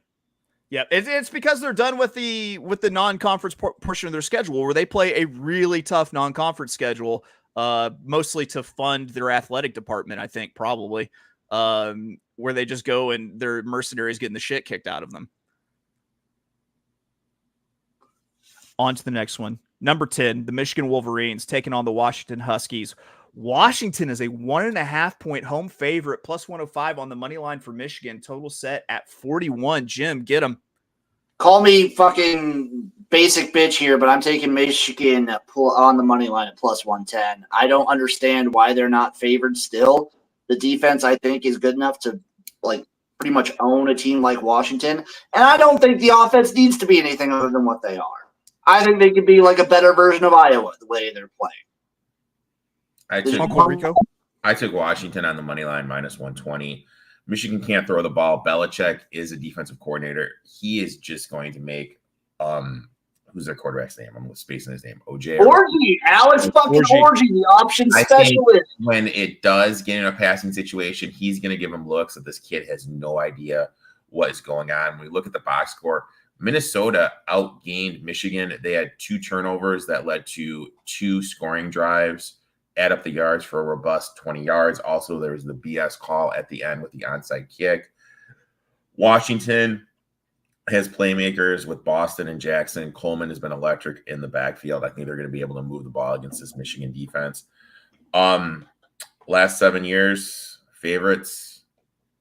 It's because they're done with the non-conference portion of their schedule, where they play a really tough non-conference schedule, mostly to fund their athletic department. I think probably where they just go and they're mercenaries getting the shit kicked out of them. On to the next one. Number 10, the Michigan Wolverines taking on the Washington Huskies. Washington is a 1.5-point home favorite, plus 105 on the money line for Michigan. Total set at 41. Jim, get them. Call me fucking basic bitch here, but I'm taking Michigan on the money line at plus 110. I don't understand why they're not favored still. The defense, I think, is good enough to like pretty much own a team like Washington. And I don't think the offense needs to be anything other than what they are. I think they could be like a better version of Iowa the way they're playing. I took Washington on the money line, minus 120. Michigan can't throw the ball. Belichick is a defensive coordinator. He is just going to make who's their quarterback's name? I'm spacing his name. Orgy, Alex fucking Orgy, the option specialist. When it does get in a passing situation, he's going to give him looks that this kid has no idea what is going on. When we look at the box score, Minnesota outgained Michigan. They had 2 turnovers that led to 2 scoring drives. Add up the yards for a robust 20 yards. Also, there was the BS call at the end with the onside kick. Washington has playmakers with Boston and Jackson. Coleman has been electric in the backfield. I think they're going to be able to move the ball against this Michigan defense. Last 7 years, favorites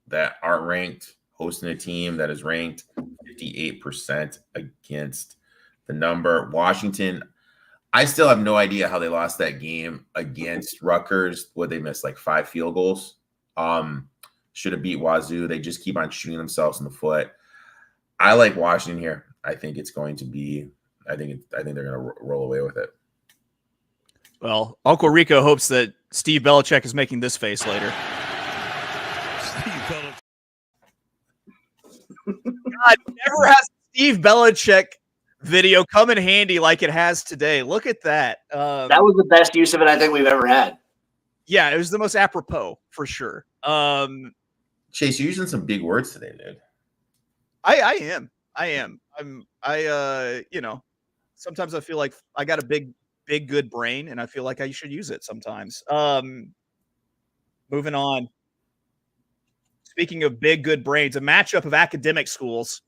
that aren't ranked, hosting a team that is ranked 58% against the number. Washington, I still have no idea how they lost that game against Rutgers. Would they miss like 5 field goals? Should have beat Wazoo. They just keep on shooting themselves in the foot. I like Washington here. I think it's going to be. I think they're going to roll away with it. Well, Uncle Rico hopes that Steve Belichick is making this face later. God, never has Steve Belichick video come in handy like it has today. Look at that. That was the best use of it I think we've ever had. Yeah, it was the most apropos for sure. Chase, you're using some big words today, dude. I am. You know, sometimes I feel like I got a big good brain and I feel like I should use it sometimes. Moving on. Speaking of big good brains, a matchup of academic schools.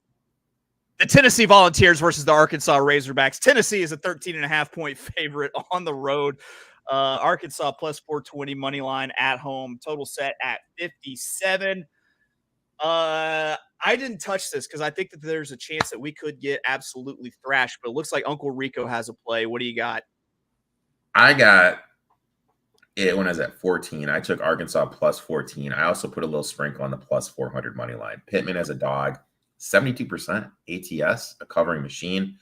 The Tennessee Volunteers versus the Arkansas Razorbacks. Tennessee is a 13.5-point favorite on the road. Arkansas plus 420 money line at home. Total set at 57. I didn't touch this because I think that there's a chance that we could get absolutely thrashed, but it looks like Uncle Rico has a play. What do you got? I got it when I was at 14. I took Arkansas plus 14. I also put a little sprinkle on the plus 400 money line. Pittman as a dog, 72% ATS, a covering machine.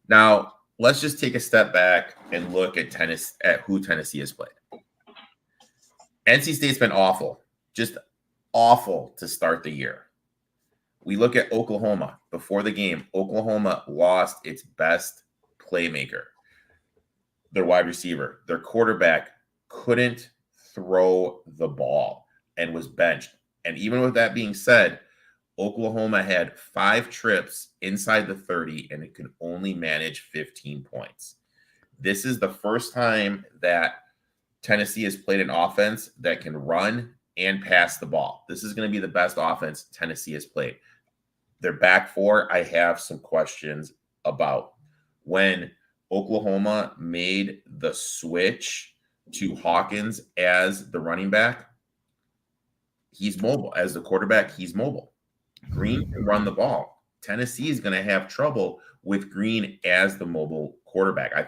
Now, let's just take a step back and look at who Tennessee has played. NC State's been awful, just awful to start the year. We look at Oklahoma before the game. Oklahoma lost its best playmaker, their wide receiver. Their quarterback couldn't throw the ball and was benched. And even with that being said, Oklahoma had 5 trips inside the 30 and it could only manage 15 points. This is the first time that Tennessee has played an offense that can run and pass the ball. This is going to be the best offense Tennessee has played. Their back 4, I have some questions about. When Oklahoma made the switch to Hawkins as the running back, he's mobile. As the quarterback, he's mobile. Green can run the ball. Tennessee is going to have trouble with Green as the mobile quarterback. I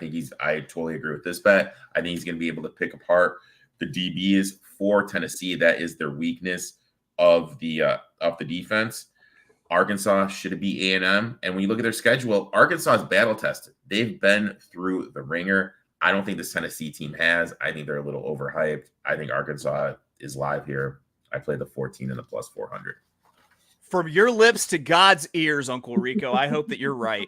totally agree with this bet. I think he's going to be able to pick apart the DBs for Tennessee. That is their weakness of the defense. Arkansas should be A&M. And when you look at their schedule, Arkansas is battle tested. They've been through the ringer. I don't think this Tennessee team has. I think they're a little overhyped. I think Arkansas is live here. I played the 14 and the plus 400. From your lips to God's ears, Uncle Rico, I hope that you're right.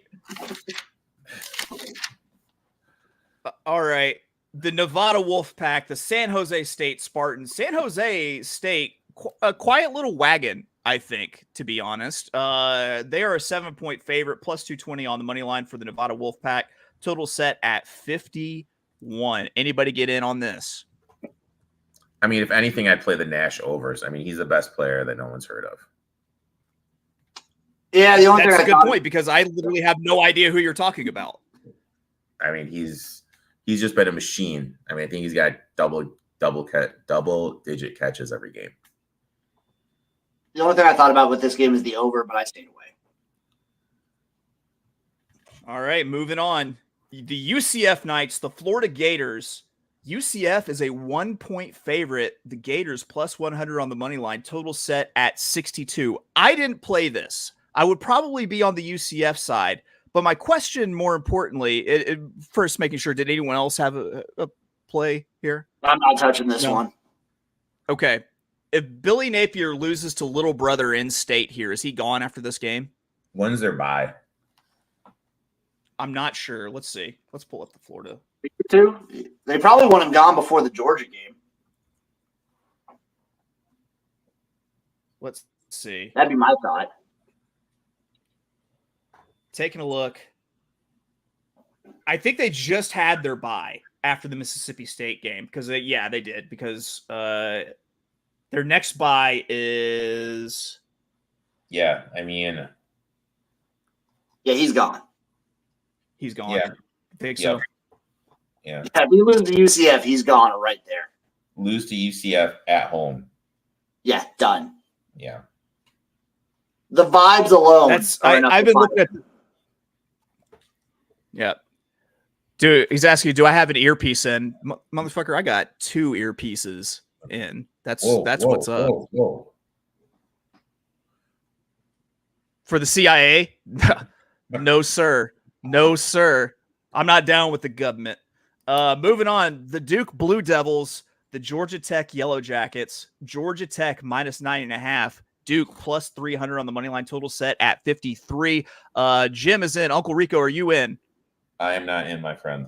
All right. The Nevada Wolfpack, the San Jose State Spartans. San Jose State, a quiet little wagon, I think, to be honest. They are a 7-point favorite, plus 220 on the money line for the Nevada Wolfpack. Total set at 51. Anybody get in on this? I mean, if anything, I'd play the Nash overs. I mean, he's the best player that no one's heard of. Yeah, the only That's thing a good point, because I literally have no idea who you're talking about. I mean, he's just been a machine. I mean, I think he's got double-digit catches every game. The only thing I thought about with this game is the over, but I stayed away. All right, moving on. The UCF Knights, the Florida Gators. UCF is a 1-point favorite. The Gators plus 100 on the money line. Total set at 62. I didn't play this. I would probably be on the UCF side. But my question, more importantly, first making sure, did anyone else have a play here? I'm not touching this one. Okay. If Billy Napier loses to little brother in state here, is he gone after this game? When's their bye? I'm not sure. Let's see. Let's pull up the Florida. They probably want him gone before the Georgia game. Let's see. That'd be my thought. Taking a look. I think they just had their bye after the Mississippi State game because, they did. Because their next bye is. Yeah, I mean. Yeah, he's gone. He's gone. Yeah. Think so? Yeah. If we lose to UCF, he's gone right there. Lose to UCF at home. Yeah, done. Yeah. The vibes alone. I've been looking at. Yeah. Dude, he's asking you, do I have an earpiece in? Motherfucker, I got 2 earpieces in. That's what's up. Whoa. For the CIA? No, sir. No, sir. I'm not down with the government. Moving on, the Duke Blue Devils, the Georgia Tech Yellow Jackets, Georgia Tech minus 9.5, Duke plus 300 on the money line. Total set at 53. Jim is in. Uncle Rico, are you in? I am not in, my friend.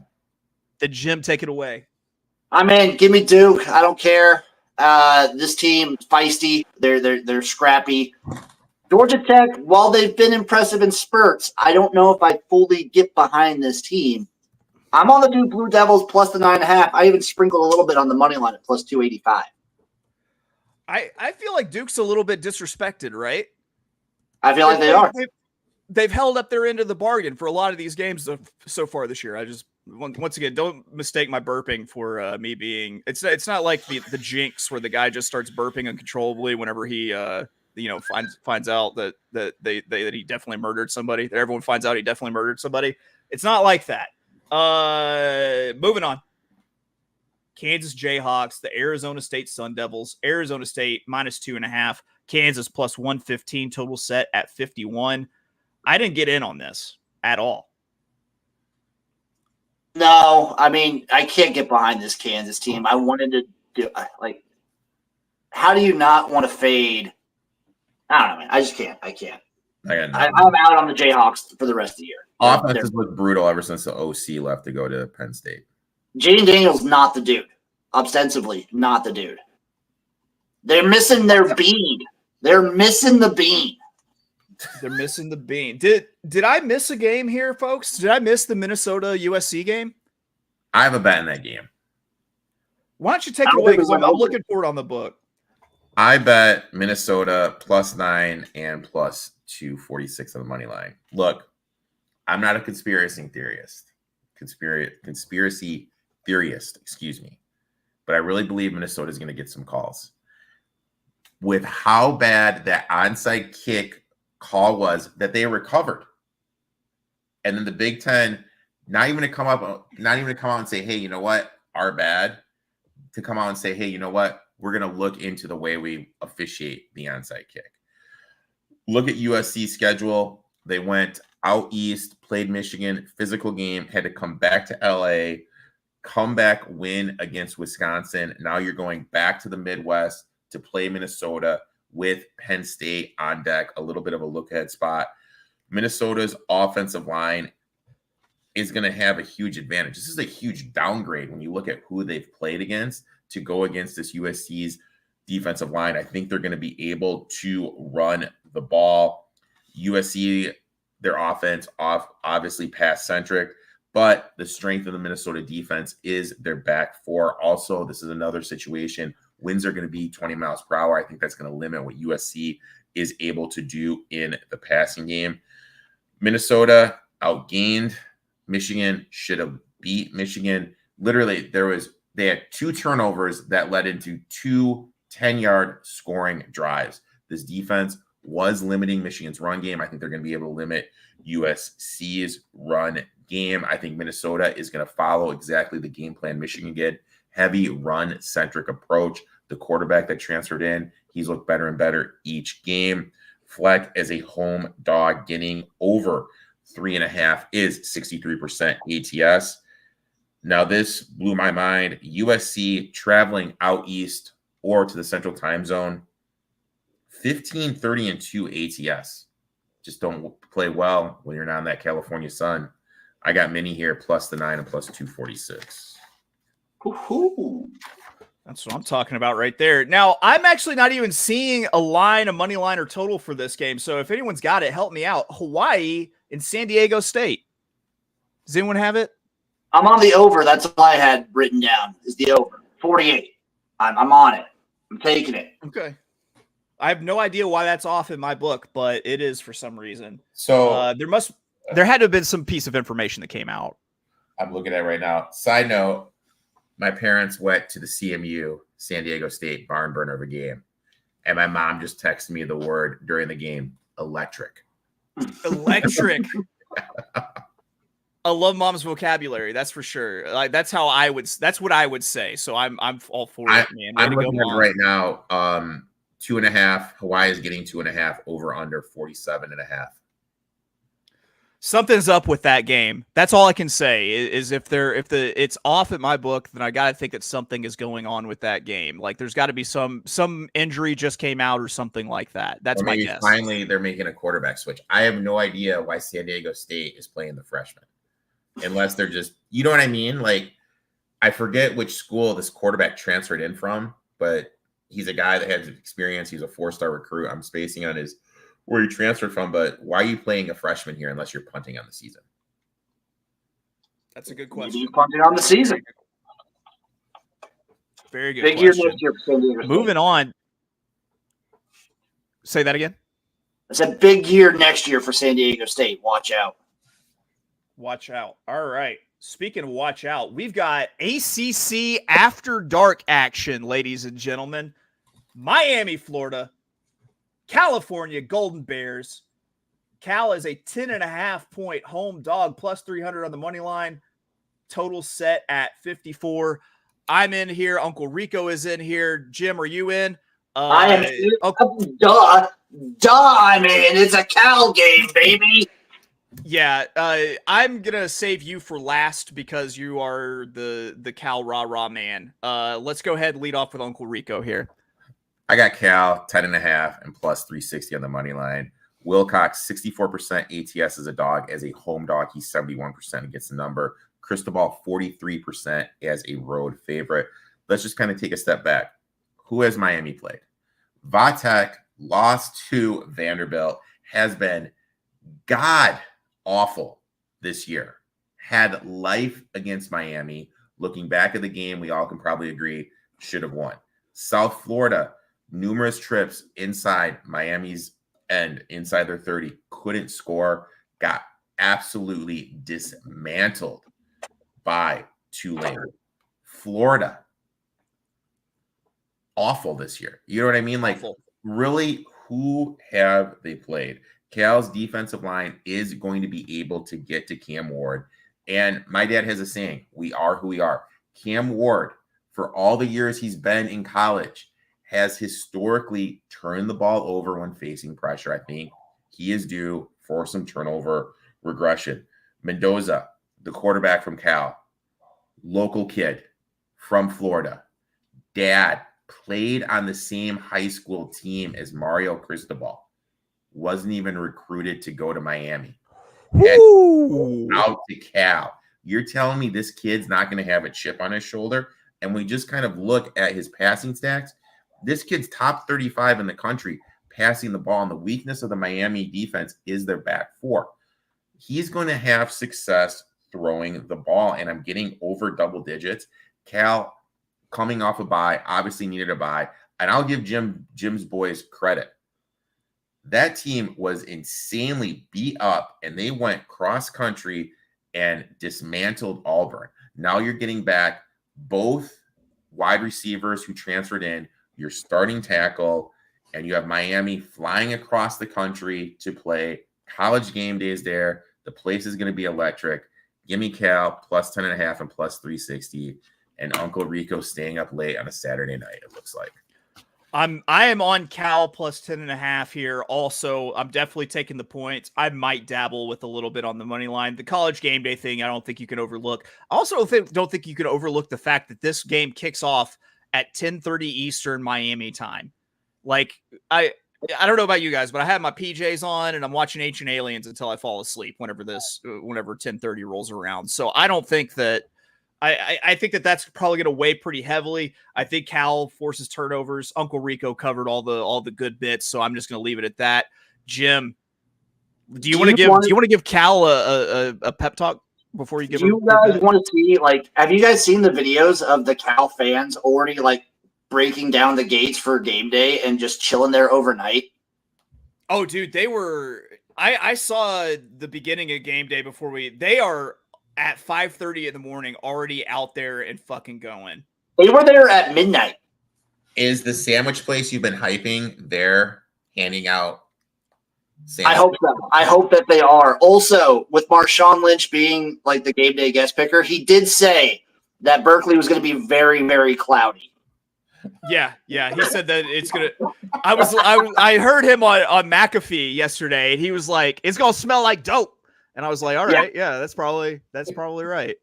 The Jim, take it away. I'm in. Give me Duke. I don't care. This team feisty. They're scrappy. Georgia Tech, while they've been impressive in spurts, I don't know if I fully get behind this team. I'm on the Duke Blue Devils plus the 9.5. I even sprinkled a little bit on the money line at plus 285. I feel like Duke's a little bit disrespected, right? I feel like they are. They've held up their end of the bargain for a lot of these games so far this year. I just, once again, don't mistake my burping for me being. It's not like the jinx where the guy just starts burping uncontrollably whenever he finds out that he definitely murdered somebody. That everyone finds out he definitely murdered somebody. It's not like that. Moving on. Kansas Jayhawks, the Arizona State Sun Devils, Arizona State minus 2.5, Kansas plus 115, total set at 51. I didn't get in on this at all. No, I mean, I can't get behind this Kansas team. I wanted to do how do you not want to fade? I don't know, man. I just can't. I can't. I'm out on the Jayhawks for the rest of the year. Offense has looked brutal ever since the OC left to go to Penn State. Jaden Daniels not the dude. Ostensibly not the dude. They're missing their bean. They're missing the bean. They're missing the bean. Did I miss a game here, folks? Did I miss the Minnesota USC game? I have a bet in that game. Why don't you take it away? Because I'm looking for it on the book. I bet Minnesota plus 9 and plus 246 on the money line. Look, I'm not a conspiracy theorist. Conspiracy theorist, excuse me. But I really believe Minnesota is going to get some calls. With how bad that onside kick call was that they recovered. And then the Big Ten, not even to come out and say, hey, you know what? Our bad. To come out and say, hey, you know what? We're going to look into the way we officiate the onside kick. Look at USC's schedule. They went out east, played Michigan, physical game, had to come back to LA, come back, win against Wisconsin. Now you're going back to the Midwest to play Minnesota with Penn State on deck, a little bit of a look ahead spot. Minnesota's offensive line is going to have a huge advantage. This is a huge downgrade when you look at who they've played against to go against this USC's defensive line. I think they're going to be able to run the ball. USC, their offense obviously pass centric, but the strength of the Minnesota defense is their back four. Also, this is another situation. Winds are going to be 20 miles per hour. I think that's going to limit what USC is able to do in the passing game. Minnesota outgained Michigan, should have beat Michigan. Literally, they had 2 turnovers that led into 2 10-yard scoring drives. This defense was limiting Michigan's run game. I think they're going to be able to limit USC's run game. I think Minnesota is going to follow exactly the game plan Michigan did. Heavy run-centric approach. The quarterback that transferred in, he's looked better and better each game. Fleck as a home dog getting over 3.5 is 63% ATS. Now, this blew my mind. USC traveling out east or to the central time zone, 15, 30, and 2 ATS. Just don't play well when you're not in that California sun. I got Mini here, plus the 9 and plus 246. Woo-hoo. That's what I'm talking about right there. Now, I'm actually not even seeing a line, a money line, or total for this game. So if anyone's got it, help me out. Hawaii and San Diego State. Does anyone have it? I'm on the over. That's all I had written down is the over. 48. I'm on it. I'm taking it. Okay. I have no idea why that's off in my book, but it is for some reason. So there had to have been some piece of information that came out. I'm looking at it right now. Side note, my parents went to the CMU, San Diego State barn burner of a game. And my mom just texted me the word during the game, electric. Electric. I love mom's vocabulary. That's for sure. Like that's what I would say. So I'm all for it, man. I'm looking at it right now. 2.5. Hawaii is getting 2.5 over under 47.5. Something's up with that game. That's all I can say is if it's off at my book, then I got to think that something is going on with that game. Like there's got to be some injury just came out or something like that. That's my guess. Finally, they're making a quarterback switch. I have no idea why San Diego State is playing the freshman. Unless they're just, you know what I mean? Like, I forget which school this quarterback transferred in from, but he's a guy that has experience. He's a 4-star recruit. I'm spacing on where he transferred from, but why are you playing a freshman here unless you're punting on the season? That's a good question. Maybe you're punting on the season. Very good. Big year next year for San Diego State. Moving on. Say that again. It's a big year next year for San Diego State. Watch out. Watch out. All right. Speaking of watch out, we've got ACC After Dark action, ladies and gentlemen. Miami, Florida. California Golden Bears. Cal is a 10.5-point home dog, plus 300 on the money line. Total set at 54. I'm in here. Uncle Rico is in here. Jim, are you in? I am in. Duh, I'm in. It's a Cal game, baby. Yeah, I'm gonna save you for last because you are the Cal rah man. Let's go ahead and lead off with Uncle Rico here. I got Cal 10.5 and plus 360 on the money line. Wilcox 64% ATS as a dog. As a home dog, he's 71% against the number. Cristobal 43% as a road favorite. Let's just kind of take a step back. Who has Miami played? Vatek lost to Vanderbilt, has been god awful this year. Had life against Miami. Looking back at the game, we all can probably agree should have won. South Florida, numerous trips inside Miami's end, inside their 30, couldn't score, got absolutely dismantled by Tulane. Florida, awful this year. You know what I mean? Like, awful. Really, who have they played? Cal's defensive line is going to be able to get to Cam Ward. And my dad has a saying, we are who we are. Cam Ward, for all the years he's been in college, has historically turned the ball over when facing pressure. I think he is due for some turnover regression. Mendoza, the quarterback from Cal, local kid from Florida. Dad played on the same high school team as Mario Cristobal. Wasn't even recruited to go to Miami. Out to Cal. You're telling me this kid's not going to have a chip on his shoulder? And we just kind of look at his passing stats. This kid's top 35 in the country passing the ball, and the weakness of the Miami defense is their back four. He's going to have success throwing the ball, and I'm getting over double digits. Cal, coming off a bye, obviously needed a bye, and I'll give Jim's boys credit. That team was insanely beat up, and they went cross-country and dismantled Auburn. Now you're getting back both wide receivers who transferred in, your starting tackle, and you have Miami flying across the country to play. College game days there. The place is going to be electric. Give me Cal plus 10.5 and plus 360, and Uncle Rico staying up late on a Saturday night, it looks like. I am on Cal plus 10.5 here. Also, I'm definitely taking the points. I might dabble with a little bit on the money line. The college game day thing, I don't think you can overlook. I also don't think you can overlook the fact that this game kicks off at 10:30 Eastern Miami time. Like, I don't know about you guys, but I have my PJs on and I'm watching Ancient Aliens until I fall asleep whenever 10:30 rolls around. So I don't think that I think that that's probably going to weigh pretty heavily. I think Cal forces turnovers. Uncle Rico covered all the good bits, so I'm just going to leave it at that. Jim, do you want to give Cal a pep talk before you give? Do you guys want to see, like, have you guys seen the videos of the Cal fans already like breaking down the gates for game day and just chilling there overnight? Oh, dude, they were. I saw the beginning of game day they are at 5:30 in the morning already out there and fucking going. They were there at midnight. Is the sandwich place you've been hyping there handing out sandwiches? I hope so. I hope that they are. Also, with Marshawn Lynch being like the game day guest picker, he did say that Berkeley was going to be very, very cloudy. Yeah. He said that it's gonna. I heard him on McAfee yesterday, and he was like, "It's gonna smell like dope." And I was like, all right, yeah, that's probably right.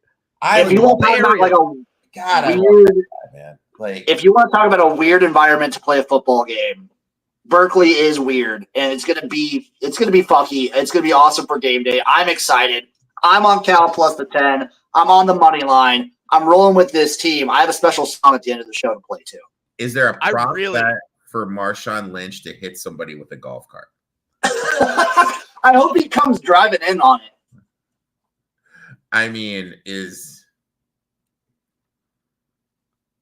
If you want to talk about like a weird, man. Like, if you want to talk about a weird environment to play a football game, Berkeley is weird, and it's gonna be fucky. It's gonna be awesome for game day. I'm excited. I'm on Cal plus the 10. I'm on the money line. I'm rolling with this team. I have a special song at the end of the show to play too. Is there a prop bet for Marshawn Lynch to hit somebody with a golf cart? I hope he comes driving in on it. I mean,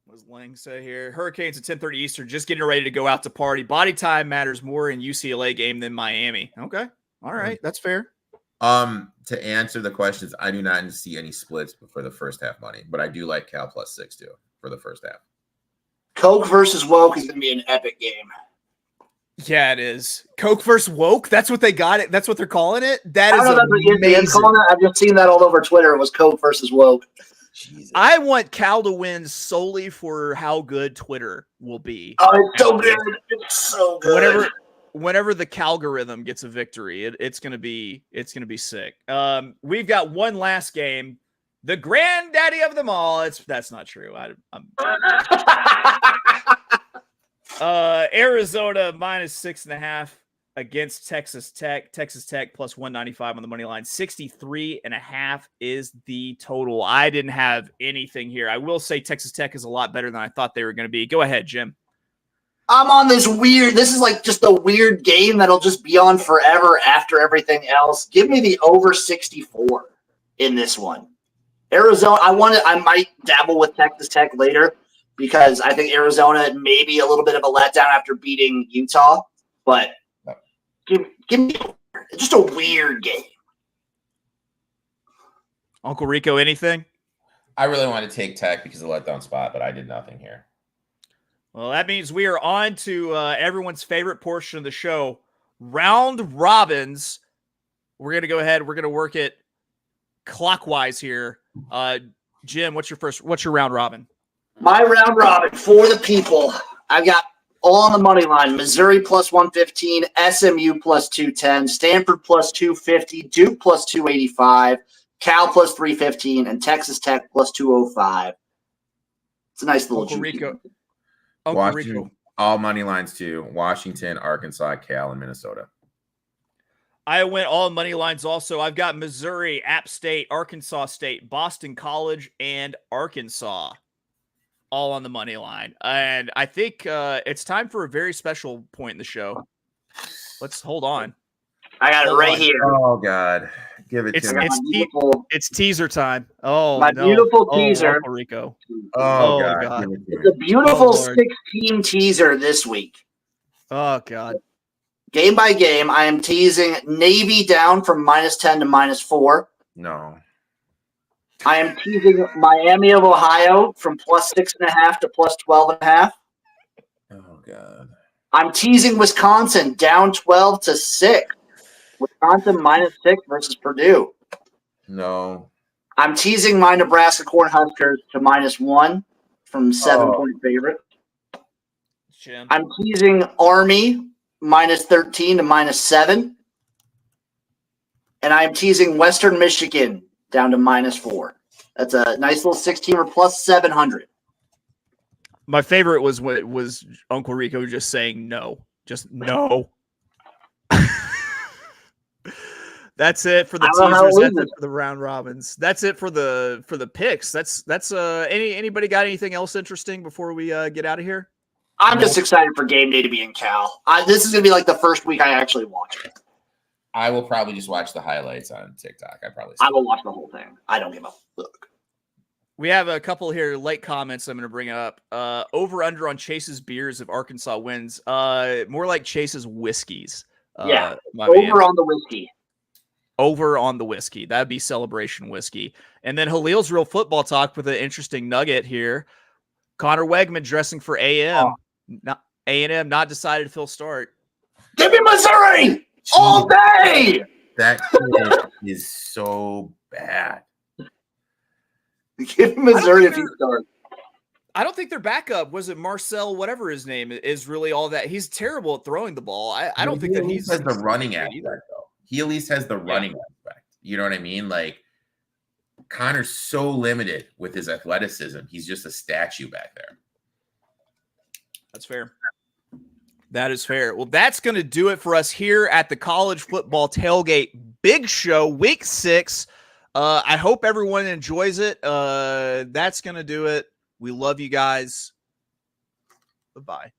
what does Lang say here? Hurricanes at 10:30 Eastern, just getting ready to go out to party. Body time matters more in UCLA game than Miami. Okay. All right. That's fair. To answer the questions, I do not see any splits for the first half money, but I do like Cal plus 6 too for the first half. Coke versus Woke is going to be an epic game. Yeah, it is. Coke versus Woke. That's what they got it. That's what they're calling it. That is amazing. I've just seen that all over Twitter. It was Coke versus Woke. Jesus. I want Cal to win solely for how good Twitter will be. Oh, it's so good. It's so good. Whenever the Calgorithm gets a victory, it's gonna be sick. We've got one last game. The granddaddy of them all. That's not true. Arizona minus 6.5 against Texas Tech. Texas Tech plus 195 on the money line. 63.5 is the total. I didn't have anything here. I will say Texas Tech is a lot better than I thought they were going to be. Go ahead, Jim. I'm on this is like just a weird game that'll just be on forever after everything else. Give me the over 64 in this one. Arizona, I might dabble with Texas Tech later because I think Arizona may be a little bit of a letdown after beating Utah, but give me just a weird game. Uncle Rico, anything? I really want to take Tech because of the letdown spot, but I did nothing here. Well, that means we are on to everyone's favorite portion of the show. round robins. We're going to go ahead. We're going to work it clockwise here. Jim, what's your round robin? My round robin for the people. I've got all on the money line. Missouri plus 115, SMU plus 210, Stanford plus 250, Duke plus 285, Cal plus 315, and Texas Tech plus 205. It's a nice little Uncle juicy Rico. one. Uncle Rico. All money lines too. Washington, Arkansas, Cal, and Minnesota. I went all money lines also. I've got Missouri, App State, Arkansas State, Boston College, and Arkansas all on the money line. And I think it's time for a very special point in the show. Let's hold on. I got it right here. Oh, God. Give it to me. It's teaser time. Oh, my beautiful teaser. Uncle Rico. Oh, God. It's a beautiful 16 teaser this week. Oh, God. Game by game, I am teasing Navy down from -10 to -4. No. I am teasing Miami of Ohio from +6.5 to +12.5. Oh, God. I'm teasing Wisconsin down 12 to 6. Wisconsin -6 versus Purdue. No. I'm teasing my Nebraska Cornhuskers to -1 from 7-point favorite. Jim. I'm teasing Army -13 to -7. And I'm teasing Western Michigan down to -4. That's a nice little 16 plus 700. My favorite was Uncle Rico just saying no. Just no. That's it for the teasers. That's it for the round robins. That's it for the picks. That's anybody got anything else interesting before we get out of here? I'm just excited for game day to be in Cal. This is gonna be like the first week I actually watch it. I will probably just watch the highlights on TikTok. I will watch the whole thing. I don't give a fuck. We have a couple here late comments I'm going to bring up. Over under on Chase's beers if Arkansas wins. More like Chase's whiskeys. Yeah, over on the whiskey. Over on the whiskey. That'd be Celebration whiskey. And then Halil's Real Football Talk with an interesting nugget here. Connor Wegman dressing for A&M. A&M not decided if he'll start. Give me Missouri all day. That kid is so bad. Give Missouri if he starts. I don't think their backup, was it Marcel, whatever his name is, really all that. He's terrible at throwing the ball. I don't think that he has the running aspect, though. He at least has the running aspect. You know what I mean? Like, Connor's so limited with his athleticism. He's just a statue back there. That's fair. That is fair. Well, that's going to do it for us here at the College Football Tailgate Big Show, Week 6. I hope everyone enjoys it. That's going to do it. We love you guys. Bye-bye.